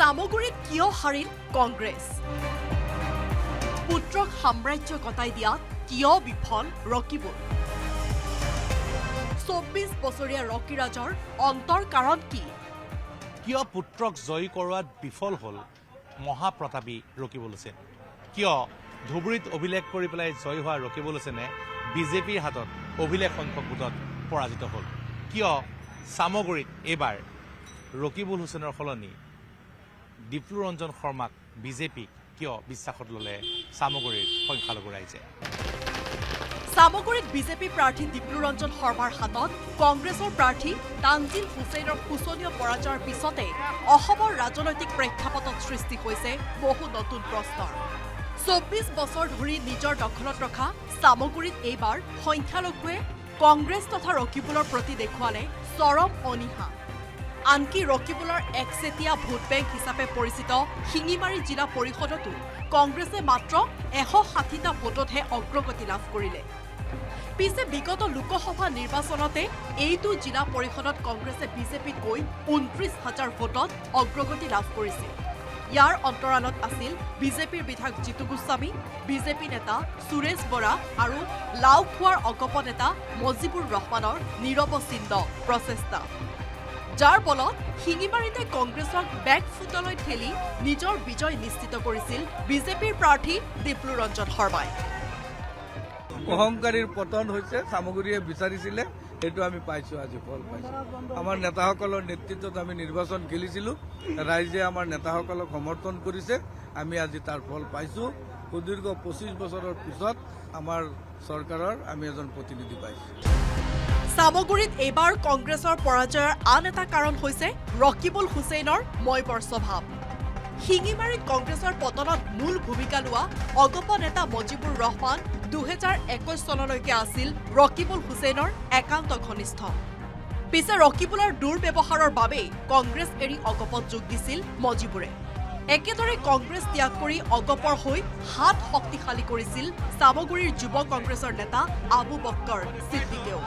সামগুৰিত কিয় হাৰিল কংগ্ৰেছ পুত্ৰক সাম্ৰাজ্য গতাই দিয়াত কিয় বিফল ৰকিবুল ২৪ বছৰীয়া ৰকিৰাজৰ অন্তৰ কাৰণ কি কিয় পুত্ৰক জয়ী কৰোৱাত বিফল হ'ল মহাপ্ৰতাপী ৰকিবুল হুছেইন কিয় ধুবুৰীত অভিলেখ কৰি পেলাই জয়ী হোৱা ৰকিবুল হুছেইনে বিজেপিৰ হাতত অভিলেখ সংখ্যক ভোটত পৰাজিত হ'ল কিয় সামগুৰিত এইবাৰ ৰকিবুল হুছেইনৰ সলনি ডিপ্লু ৰঞ্জন শৰ্মাক বিজেপিক কিয় বিশ্বাসত ল'লে সামগুৰিৰ সংখ্যালঘু ৰাইজে সামগুৰিত বিজেপি প্ৰাৰ্থী ডিপ্লু ৰঞ্জন শৰ্মাৰ হাতত কংগ্ৰেছৰ প্ৰাৰ্থী তানজিল হুছেইনৰ শোচনীয় পৰাজয়ৰ পিছতে অসমৰ ৰাজনৈতিক প্ৰেক্ষাপটত সৃষ্টি হৈছে বহু নতুন প্ৰশ্নৰ ২৪ বছৰ ধৰি নিজৰ দখলত ৰখা সামগুৰিত এইবাৰ সংখ্যালঘুৱে কংগ্ৰেছ তথা ৰকিবুলৰ প্ৰতি দেখুৱালে চৰম অনীহা আনকি ৰকিবুলৰ একচেটীয়া ভোট বেংক হিচাপে পৰিচিত শিঙিমাৰী জিলা পৰিষদতো কংগ্ৰেছে মাত্ৰ ১৬০টা ভোটতহে অগ্ৰগতি লাভ কৰিলে পিছে বিগত লোকসভা নিৰ্বাচনতে এইটো জিলা পৰিষদত কংগ্ৰেছে বিজেপিতকৈ ২৯,০০০ ভোটত অগ্ৰগতি লাভ কৰিছিল ইয়াৰ অন্তৰালত আছিল বিজেপিৰ বিধায়ক জিতু গোস্বামী বিজেপি নেতা সুৰেশ বৰা আৰু লাওখোৱাৰ অগপ নেতা মজিবুৰ ৰহমানৰ নিৰৱচ্ছিন্ন প্ৰচেষ্টা যাৰ ফলত শিঙিমাৰীতে কংগ্ৰেছক বেকফুটলৈ ঠেলি নিজৰ বিজয় নিশ্চিত কৰিছিল বিজেপিৰ প্ৰাৰ্থী ডিপ্লু ৰঞ্জন শৰ্মাই অহংকাৰীৰ পতন হৈছে সামগুৰিয়ে বিচাৰিছিলে সেইটো আমি পাইছোঁ আজি ফল পাইছোঁ আমাৰ নেতাসকলৰ নেতৃত্বত আমি নিৰ্বাচন খেলিছিলোঁ ৰাইজে আমাৰ নেতাসকলক সমৰ্থন কৰিছে আমি আজি তাৰ ফল পাইছোঁ সুদীৰ্ঘ ২৫ বছৰৰ পিছত আমাৰ চৰকাৰৰ আমি এজন প্ৰতিনিধি পাইছোঁ সামগুৰিত এইবাৰ কংগ্ৰেছৰ পৰাজয়ৰ আন এটা কাৰণ হৈছে ৰকিবুল হুছেইনৰ মইবৰ স্বভাৱ শিঙিমাৰীত কংগ্ৰেছৰ পতনত মূল ভূমিকা লোৱা অগপ নেতা মজিবুৰ ৰহমান ২০২১ চনলৈকে আছিল ৰকিবুল হুছেইনৰ একান্ত ঘনিষ্ঠ পিছে ৰকিবুলৰ দুৰ্ব্যৱহাৰৰ বাবেই কংগ্ৰেছ এৰি অগপত যোগ দিছিল মজিবুৰে একেদৰে কংগ্ৰেছ ত্যাগ কৰি অগপৰ হৈ হাত শক্তিশালী কৰিছিল সামগুৰিৰ যুৱ কংগ্ৰেছৰ নেতা আবু বক্কৰ ছিদ্দিকেও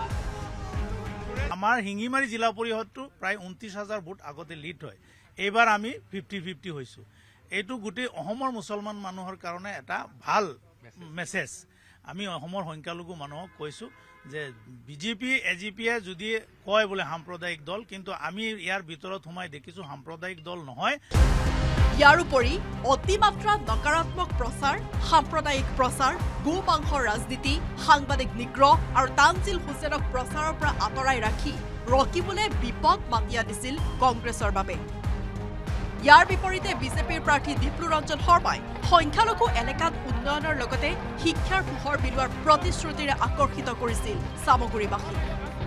আমাৰ শিঙিমাৰী জিলা পৰিষদটো প্ৰায় ২৯,০০০ ভোট আগতে লিড হয় এইবাৰ আমি 50-50 হৈছোঁ এইটো গোটেই অসমৰ মুছলমান মানুহৰ কাৰণে এটা ভাল মেছেজ আমি অসমৰ সংখ্যালঘু মানুহক কৈছোঁ যে বিজেপি এজিপিয়ে যদি কয় বোলে সাম্প্ৰদায়িক দল কিন্তু আমি ইয়াৰ ভিতৰত সোমাই দেখিছোঁ সাম্প্ৰদায়িক দল নহয় ইয়াৰ উপৰি অতিমাত্ৰা নকাৰাত্মক প্ৰচাৰ সাম্প্ৰদায়িক প্ৰচাৰ গোমাংসৰ ৰাজনীতি সাংবাদিক নিগ্ৰহ আৰু তানজিল হুছেইনক প্ৰচাৰৰ পৰা আঁতৰাই ৰাখি ৰকিবুলে বিপদ মাতি আনিছিল কংগ্ৰেছৰ বাবে ইয়াৰ বিপৰীতে বিজেপিৰ প্ৰাৰ্থী ডিপ্লু ৰঞ্জন শৰ্মাই সংখ্যালঘু এলেকাত উন্নয়নৰ লগতে শিক্ষাৰ পোহৰ বিলোৱাৰ প্ৰতিশ্ৰুতিৰে আকৰ্ষিত কৰিছিল সামগুৰিবাসী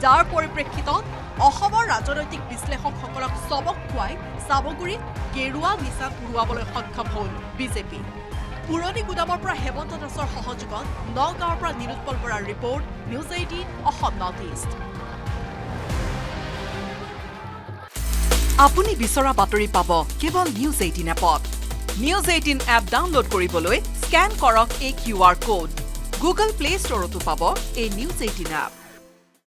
যাৰ পৰিপ্ৰেক্ষিতত অসমৰ ৰাজনৈতিক বিশ্লেষকসকলক চমক খুৱাই সামগুৰিত গেৰুৱা নিচান উৰুৱাবলৈ সক্ষম হ'ল বিজেপি পুৰণি গুদামৰ পৰা হেমন্ত দাসৰ সহযোগত নগাঁৱৰ পৰা নিলোৎপল বৰাৰ report news 18 Assam north east আপুনি বিচৰা বাতৰি পাব কেৱল নিউজ 18 এপত নিউজ 18 এপ ডাউনলোড কৰিবলৈ স্কেন কৰক এই QR কোড গুগল প্লে ষ্টৰতো পাব এই নিউজ 18 এপ